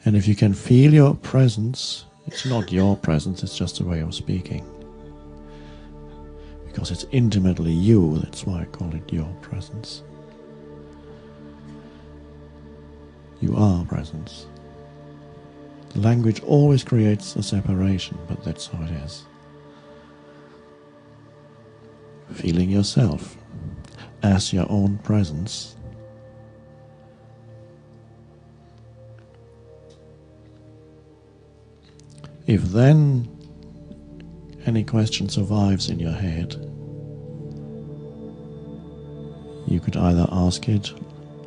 And if you can feel your presence, it's not your presence, it's just a way of speaking. Because it's intimately you, that's why I call it your presence. You are presence. Language always creates a separation, but that's how it is. Feeling yourself as your own presence. If then any question survives in your head, you could either ask it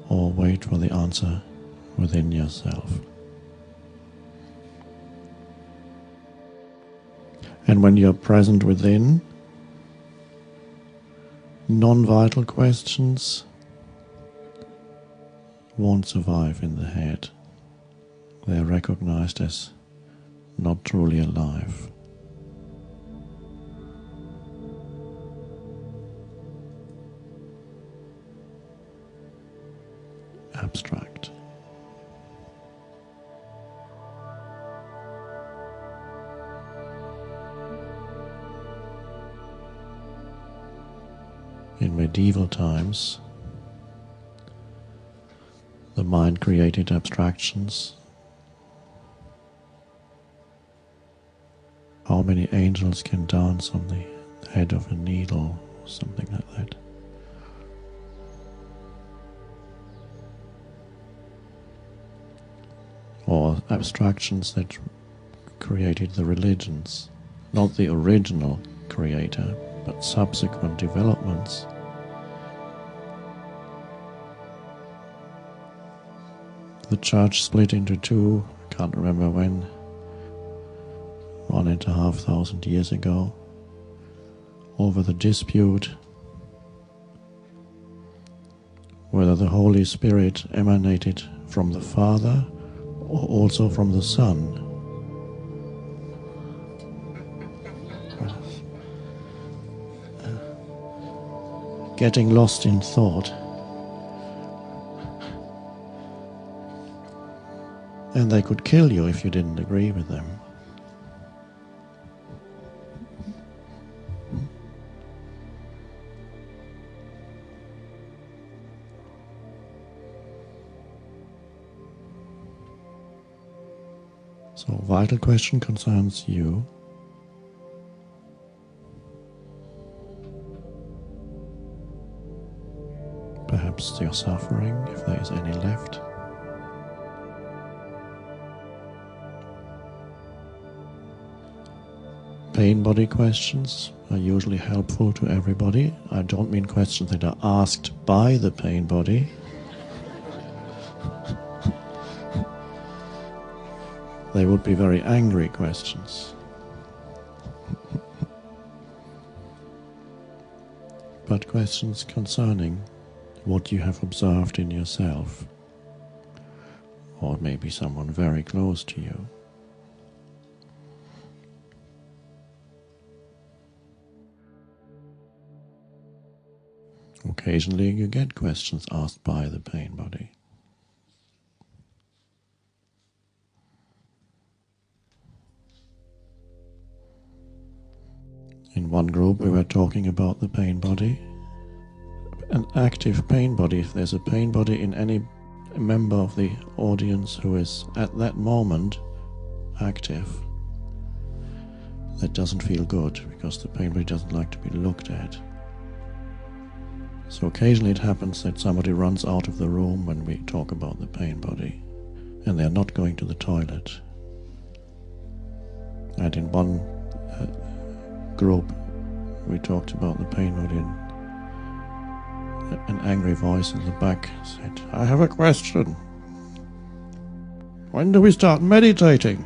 or wait for the answer within yourself. And when you're present within, non-vital questions won't survive in the head. They're recognized as not truly alive. Abstract. In medieval times, the mind created abstractions. How many angels can dance on the head of a needle, or something like that? Or abstractions that created the religions, not the original creator, but subsequent developments. The church split into two, I can't remember when, 1,500 years ago, over the dispute whether the Holy Spirit emanated from the Father or also from the Son. Getting lost in thought. And they could kill you if you didn't agree with them. So, vital question concerns you. Perhaps your suffering, if there is any left. Pain body questions are usually helpful to everybody. I don't mean questions that are asked by the pain body. They would be very angry questions. But questions concerning what you have observed in yourself, or maybe someone very close to you. Occasionally you get questions asked by the pain body. In one group we were talking about the pain body. An active pain body, if there's a pain body in any member of the audience who is at that moment active, that doesn't feel good because the pain body doesn't like to be looked at. So occasionally it happens that somebody runs out of the room when we talk about the pain body and they're not going to the toilet. And in one group we talked about the pain body and an angry voice in the back said, "I have a question. When do we start meditating?"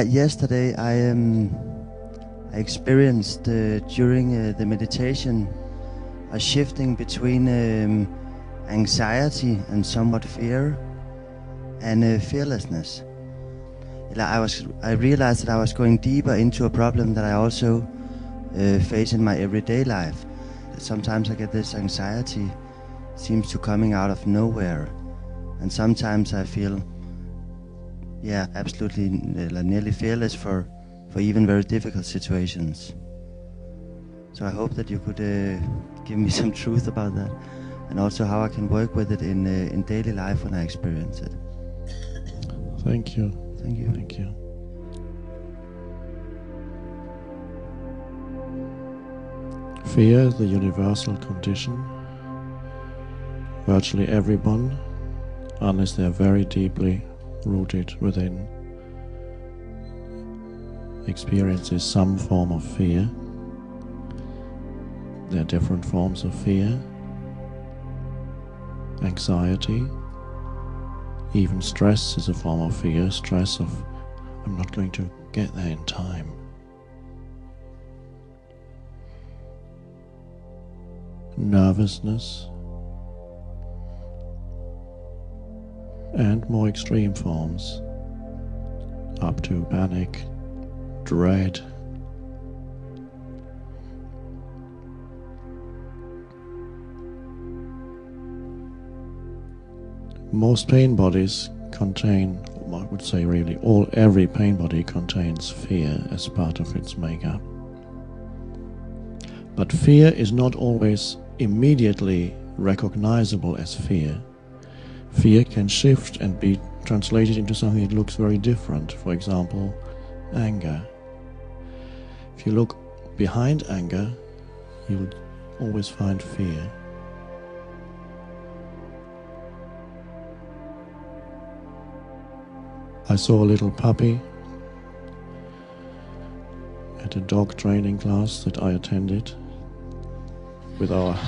Yesterday I experienced during the meditation a shifting between anxiety and somewhat fear and fearlessness. I realized that I was going deeper into a problem that I also face in my everyday life. That sometimes I get this anxiety, seems to coming out of nowhere, and sometimes I feel, absolutely nearly fearless for even very difficult situations. So I hope that you could give me some truth about that, and also how I can work with it in daily life when I experience it. Thank you. Thank you. Thank you. Fear is the universal condition. Virtually everyone, unless they're very deeply rooted within, experiences some form of fear. There are different forms of fear, anxiety, even stress is a form of fear, stress of, I'm not going to get there in time. Nervousness, and more extreme forms, up to panic, dread. Most pain bodies contain, I would say really every pain body contains fear as part of its makeup. But fear is not always immediately recognizable as fear. Fear can shift and be translated into something that looks very different. For example, anger. If you look behind anger, you'll always find fear. I saw a little puppy at a dog training class that I attended with our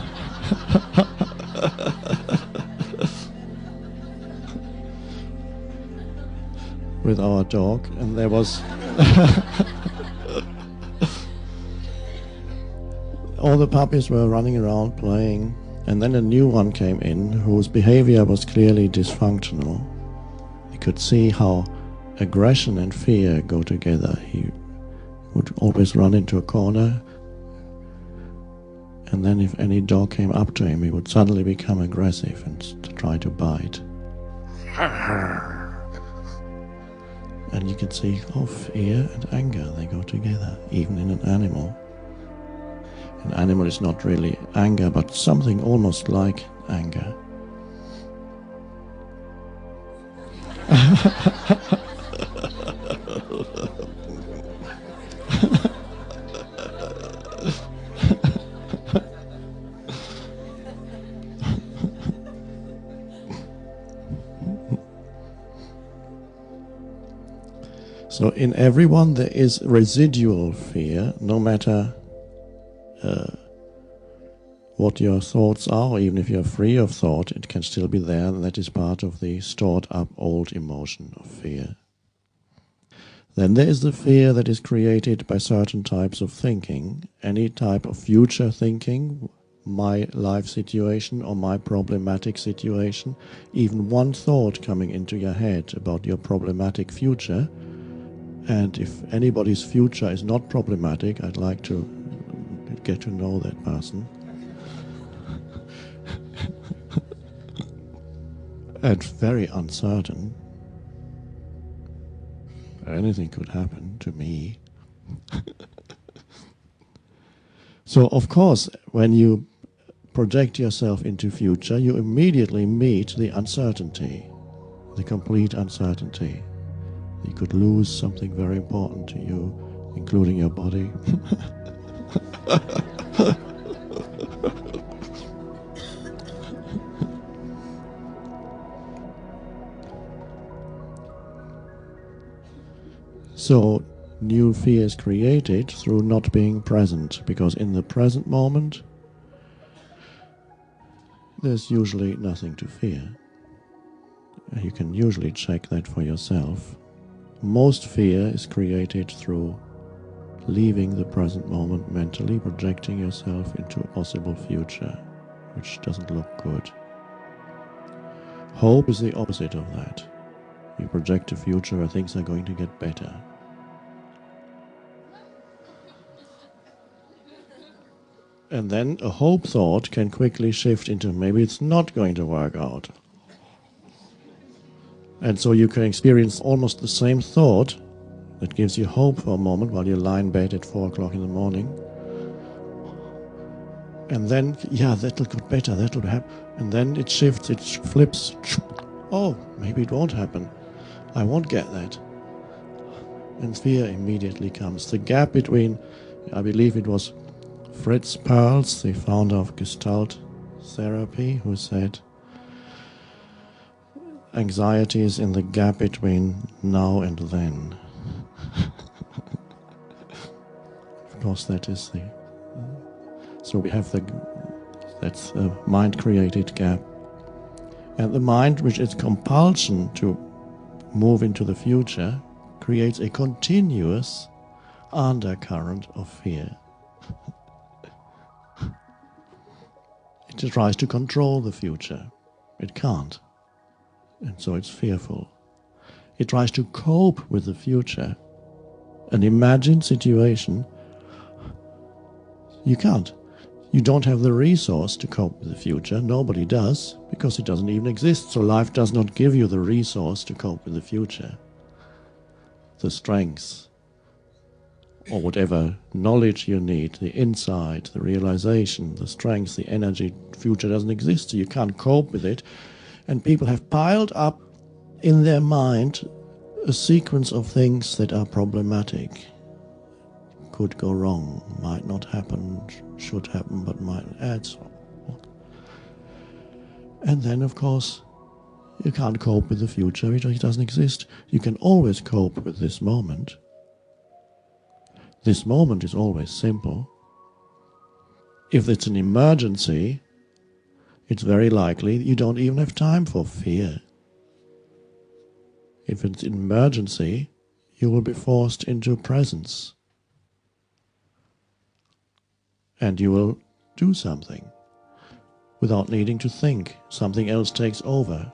with our dog, and there was all the puppies were running around playing, and then a new one came in whose behavior was clearly dysfunctional. You could see how aggression and fear go together. He would always run into a corner, and then if any dog came up to him, he would suddenly become aggressive and try to bite. And you can see, fear and anger, they go together, even in an animal. An animal is not really anger, but something almost like anger. So in everyone there is residual fear, no matter what your thoughts are, or even if you're free of thought, it can still be there, and that is part of the stored up old emotion of fear. Then there is the fear that is created by certain types of thinking, any type of future thinking, my life situation or my problematic situation, even one thought coming into your head about your problematic future. And if anybody's future is not problematic, I'd like to get to know that person. And very uncertain. Anything could happen to me. So, of course, when you project yourself into future, you immediately meet the uncertainty, the complete uncertainty. You could lose something very important to you, including your body. So, new fear is created through not being present, because in the present moment, there's usually nothing to fear. You can usually check that for yourself. Most fear is created through leaving the present moment mentally, projecting yourself into a possible future, which doesn't look good. Hope is the opposite of that. You project a future where things are going to get better. And then a hope thought can quickly shift into maybe it's not going to work out. And so you can experience almost the same thought that gives you hope for a moment while you lie in bed at 4 o'clock in the morning. And then, yeah, that'll get better, that'll happen. And then it shifts, it flips. Oh, maybe it won't happen. I won't get that. And fear immediately comes. The gap between, I believe it was Fritz Perls, the founder of Gestalt therapy, who said, anxiety is in the gap between now and then. Of course, that is the... So we have that's a mind-created gap. And the mind, which is compulsion to move into the future, creates a continuous undercurrent of fear. It tries to control the future. It can't. And so it's fearful. It tries to cope with the future. An imagined situation, you can't. You don't have the resource to cope with the future. Nobody does, because it doesn't even exist. So life does not give you the resource to cope with the future. The strength, or whatever knowledge you need, the insight, the realization, the strength, the energy, future doesn't exist, so you can't cope with it. And people have piled up in their mind a sequence of things that are problematic. Could go wrong, might not happen, should happen, but might add. And then, of course, you can't cope with the future, it doesn't exist. You can always cope with this moment. This moment is always simple. If it's an emergency, it's very likely you don't even have time for fear. If it's an emergency, you will be forced into presence. And you will do something without needing to think. Something else takes over.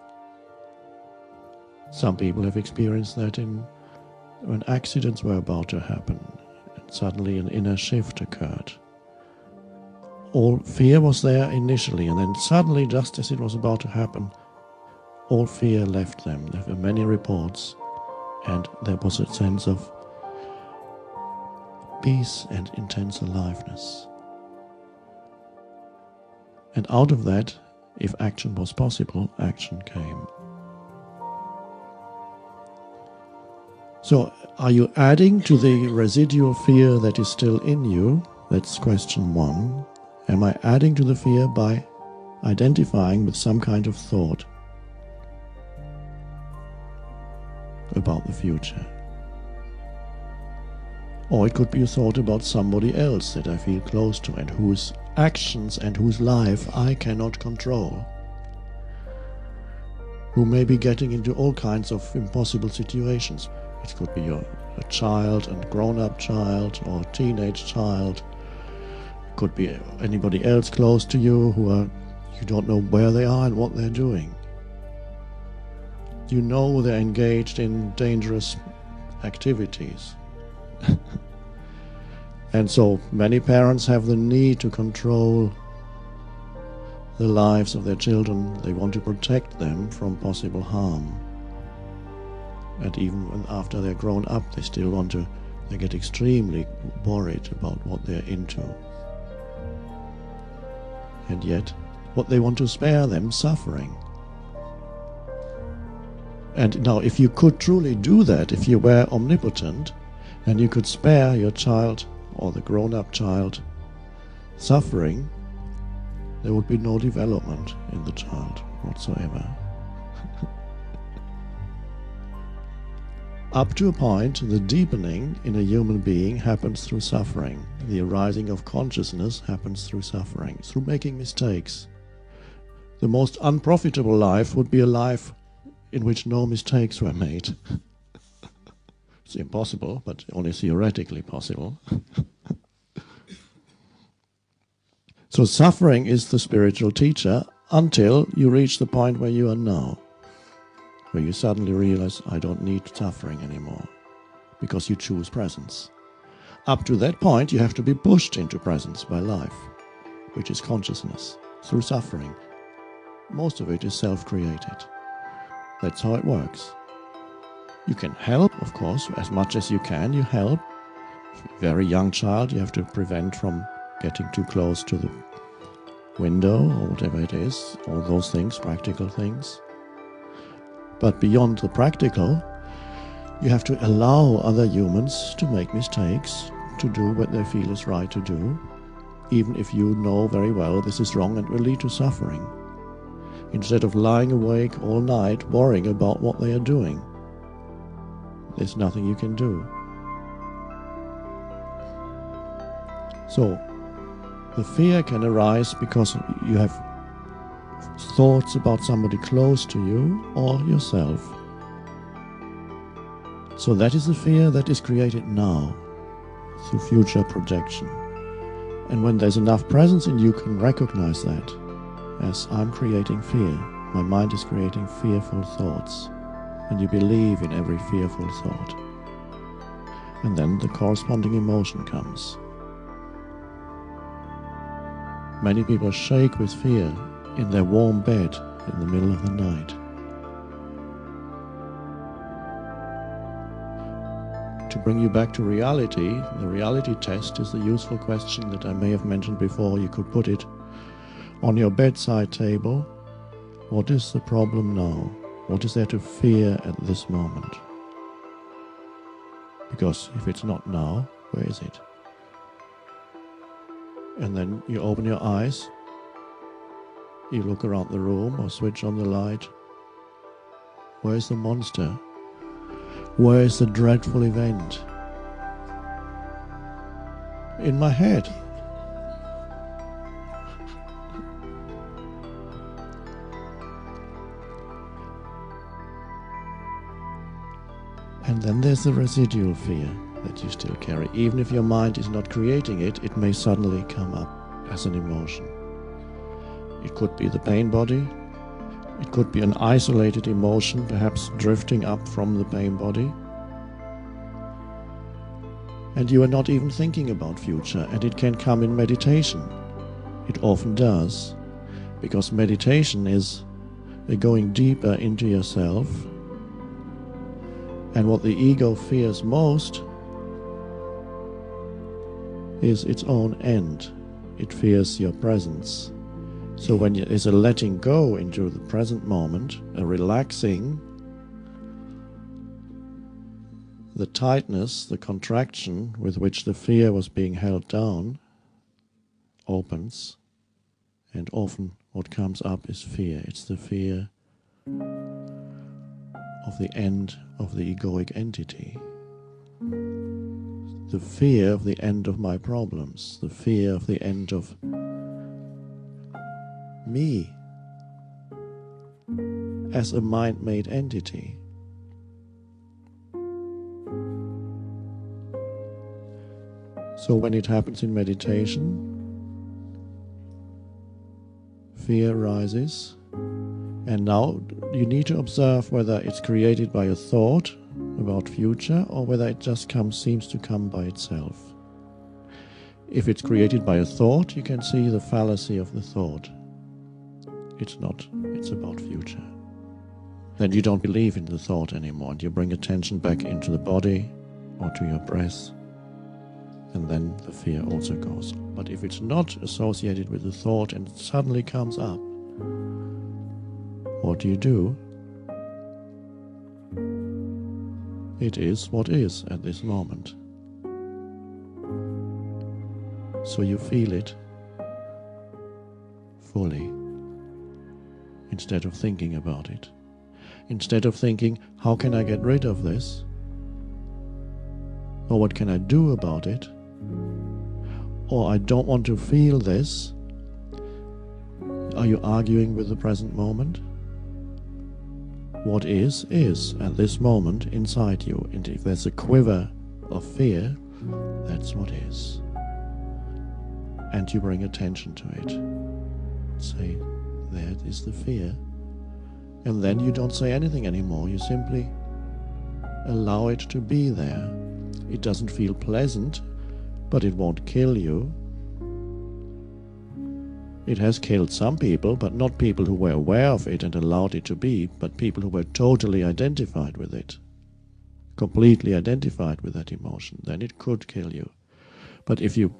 Some people have experienced that when accidents were about to happen. And suddenly an inner shift occurred. All fear was there initially, and then suddenly, just as it was about to happen, all fear left them. There were many reports, and there was a sense of peace and intense aliveness. And out of that, if action was possible, action came. So, are you adding to the residual fear that is still in you? That's question one. Am I adding to the fear by identifying with some kind of thought about the future? Or it could be a thought about somebody else that I feel close to and whose actions and whose life I cannot control, who may be getting into all kinds of impossible situations. It could be a child, a grown-up child, or a teenage child. It could be anybody else close to you you don't know where they are and what they're doing. You know they're engaged in dangerous activities. And so many parents have the need to control the lives of their children. They want to protect them from possible harm. And even after they're grown up, they get extremely worried about what they're into. And yet, what they want to spare them, suffering. And now, if you could truly do that, if you were omnipotent, and you could spare your child, or the grown-up child, suffering, there would be no development in the child whatsoever. Up to a point, the deepening in a human being happens through suffering. The arising of consciousness happens through suffering, through making mistakes. The most unprofitable life would be a life in which no mistakes were made. It's impossible, but only theoretically possible. So suffering is the spiritual teacher until you reach the point where you are now, where you suddenly realize, I don't need suffering anymore, because you choose presence. Up to that point, you have to be pushed into presence by life, which is consciousness, through suffering. Most of it is self-created. That's how it works. You can help, of course, as much as you can, you help. Very young child, you have to prevent from getting too close to the window or whatever it is, all those things, practical things. But beyond the practical, you have to allow other humans to make mistakes, to do what they feel is right to do, even if you know very well this is wrong and will lead to suffering, instead of lying awake all night worrying about what they are doing. There's nothing you can do. So, the fear can arise because you have thoughts about somebody close to you or yourself. So that is the fear that is created now, through future projection. And when there's enough presence in you, can recognize that as I'm creating fear. My mind is creating fearful thoughts. And you believe in every fearful thought. And then the corresponding emotion comes. Many people shake with fear in their warm bed in the middle of the night. To bring you back to reality, the reality test is the useful question that I may have mentioned before. You could put it on your bedside table. What is the problem now? What is there to fear at this moment? Because if it's not now, where is it? And then you open your eyes, you look around the room or switch on the light. Where's the monster? Where is the dreadful event? In my head. And then there's the residual fear that you still carry. Even if your mind is not creating it, it may suddenly come up as an emotion. It could be the pain body. It could be an isolated emotion, perhaps drifting up from the pain body. And you are not even thinking about future, and it can come in meditation. It often does, because meditation is going deeper into yourself. And what the ego fears most is its own end. It fears your presence. So when there's a letting go into the present moment, a relaxing, the tightness, the contraction with which the fear was being held down opens, and often what comes up is fear. It's the fear of the end of the egoic entity. The fear of the end of my problems, the fear of the end of me as a mind-made entity. So when it happens in meditation, fear rises, and now you need to observe whether it's created by a thought about future or whether it just seems to come by itself. If it's created by a thought, you can see the fallacy of the thought. It's not, it's about future. Then you don't believe in the thought anymore, and you bring attention back into the body or to your breath, and then the fear also goes. But if it's not associated with the thought and it suddenly comes up, what do? It is what is at this moment. So you feel it fully, instead of thinking about it. Instead of thinking, how can I get rid of this? Or what can I do about it? Or I don't want to feel this. Are you arguing with the present moment? what is at this moment inside you. And if there's a quiver of fear, that's what is. And you bring attention to it. Say, that is the fear. And then you don't say anything anymore. You simply allow it to be there. It doesn't feel pleasant, but it won't kill you. It has killed some people, but not people who were aware of it and allowed it to be, but people who were totally identified with it, completely identified with that emotion. Then it could kill you. But if you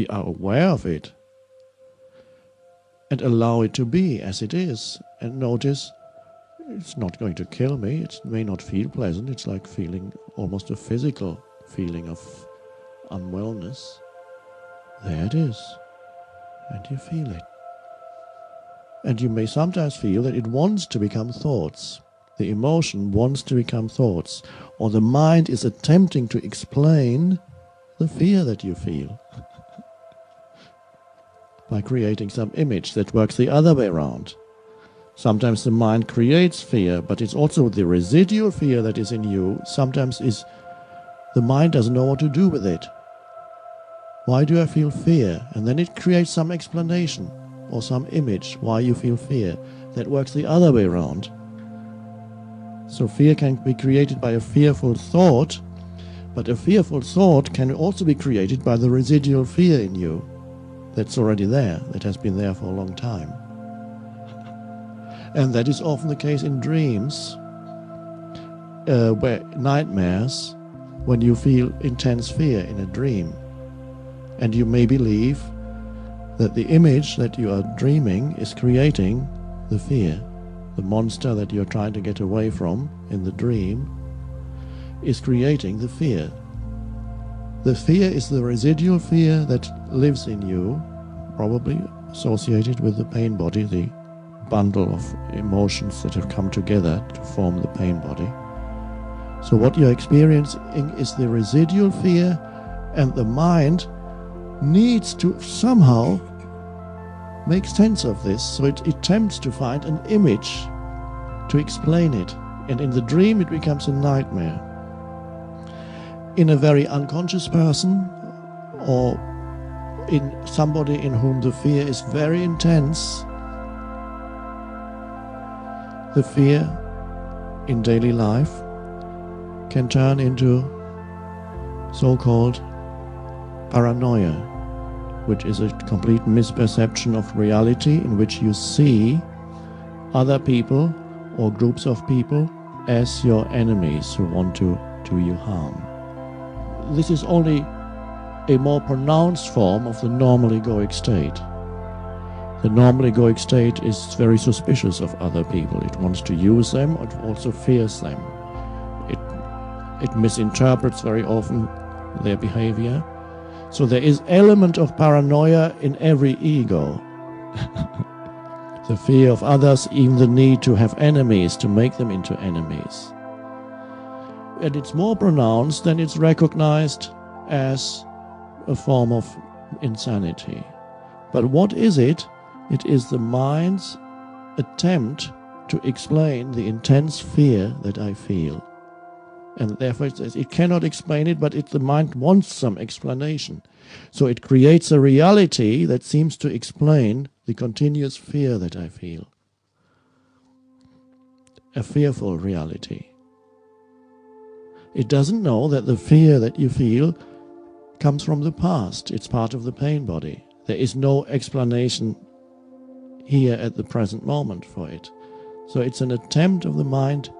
are aware of it and allow it to be as it is, and notice it's not going to kill me, it may not feel pleasant, it's like feeling almost a physical feeling of unwellness. There it is, and you feel it. And you may sometimes feel that it wants to become thoughts. The emotion wants to become thoughts, or the mind is attempting to explain the fear that you feel by creating some image that works the other way around. Sometimes the mind creates fear, but it's also the residual fear that is in you. Sometimes is the mind doesn't know what to do with it. Why do I feel fear? And then it creates some explanation or some image why you feel fear that works the other way around. So fear can be created by a fearful thought, but a fearful thought can also be created by the residual fear in you that's already there, that has been there for a long time. And that is often the case in dreams, where nightmares, when you feel intense fear in a dream. And you may believe that the image that you are dreaming is creating the fear. The monster that you're trying to get away from in the dream is creating the fear. The fear is the residual fear that lives in you, probably associated with the pain body, the bundle of emotions that have come together to form the pain body. So what you're experiencing is the residual fear, and the mind needs to somehow make sense of this, so it attempts to find an image to explain it, and in the dream it becomes a nightmare. In a very unconscious person, or in somebody in whom the fear is very intense, the fear in daily life can turn into so-called paranoia, which is a complete misperception of reality, in which you see other people or groups of people as your enemies who want to do you harm. This is only a more pronounced form of the normal egoic state. The normal egoic state is very suspicious of other people. It wants to use them, it also fears them. It misinterprets very often their behavior. So there is element of paranoia in every ego. The fear of others, even the need to have enemies, to make them into enemies. And it's more pronounced than it's recognized as a form of insanity. But what is it? It is the mind's attempt to explain the intense fear that I feel. And therefore it cannot explain it, but the mind wants some explanation. So it creates a reality that seems to explain the continuous fear that I feel. A fearful reality. It doesn't know that the fear that you feel comes from the past. It's part of the pain body. There is no explanation here at the present moment for it. So it's an attempt of the mind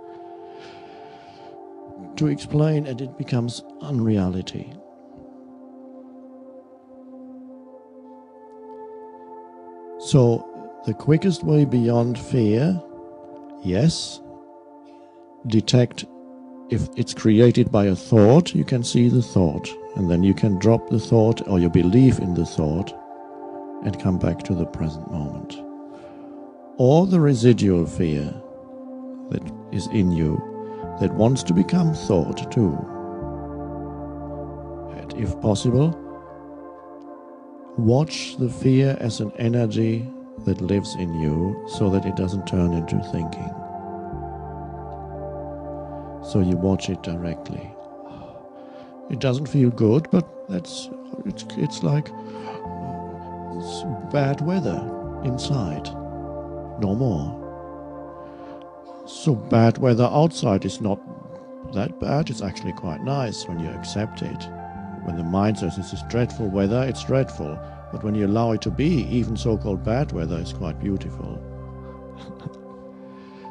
to explain, and it becomes unreality. So the quickest way beyond fear, yes, detect if it's created by a thought. You can see the thought, and then you can drop the thought or your belief in the thought and come back to the present moment. Or the residual fear that is in you that wants to become thought too. And if possible, watch the fear as an energy that lives in you so that it doesn't turn into thinking. So you watch it directly. It doesn't feel good, but it's like it's bad weather inside, no more. So bad weather outside is not that bad, it's actually quite nice when you accept it. When the mind says this is dreadful weather, it's dreadful. But when you allow it to be, even so-called bad weather is quite beautiful.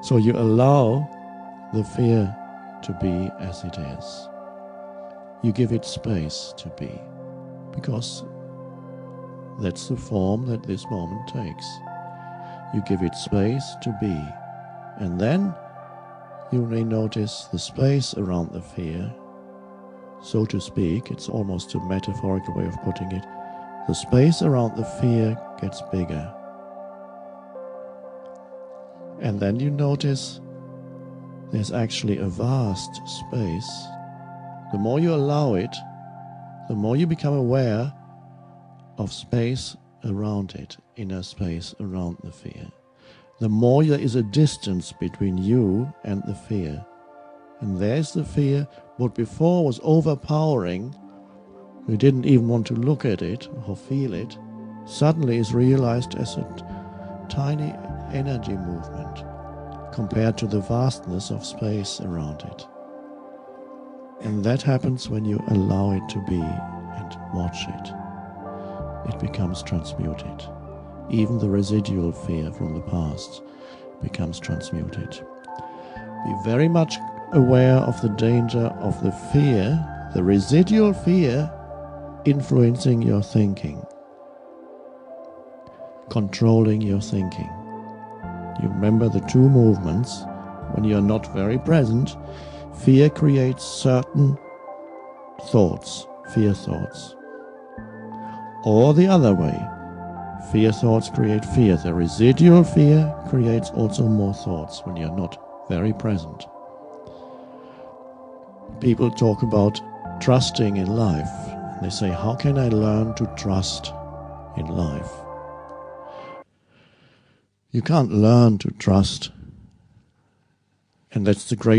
So you allow the fear to be as it is. You give it space to be, because that's the form that this moment takes. You give it space to be, and then you may notice the space around the fear, so to speak. It's almost a metaphorical way of putting it. The space around the fear gets bigger. And then you notice there's actually a vast space. The more you allow it, the more you become aware of space around it, inner space around the fear. The more there is a distance between you and the fear. And there's the fear, what before was overpowering, you didn't even want to look at it or feel it, suddenly is realized as a tiny energy movement compared to the vastness of space around it. And that happens when you allow it to be and watch it. It becomes transmuted. Even the residual fear from the past becomes transmuted. Be very much aware of the danger of the fear, the residual fear, influencing your thinking, controlling your thinking. You remember the two movements. When you are not very present, fear creates certain thoughts, fear thoughts. Or the other way, fear thoughts create fear. The residual fear creates also more thoughts when you're not very present. People talk about trusting in life. They say, how can I learn to trust in life? You can't learn to trust. And that's the great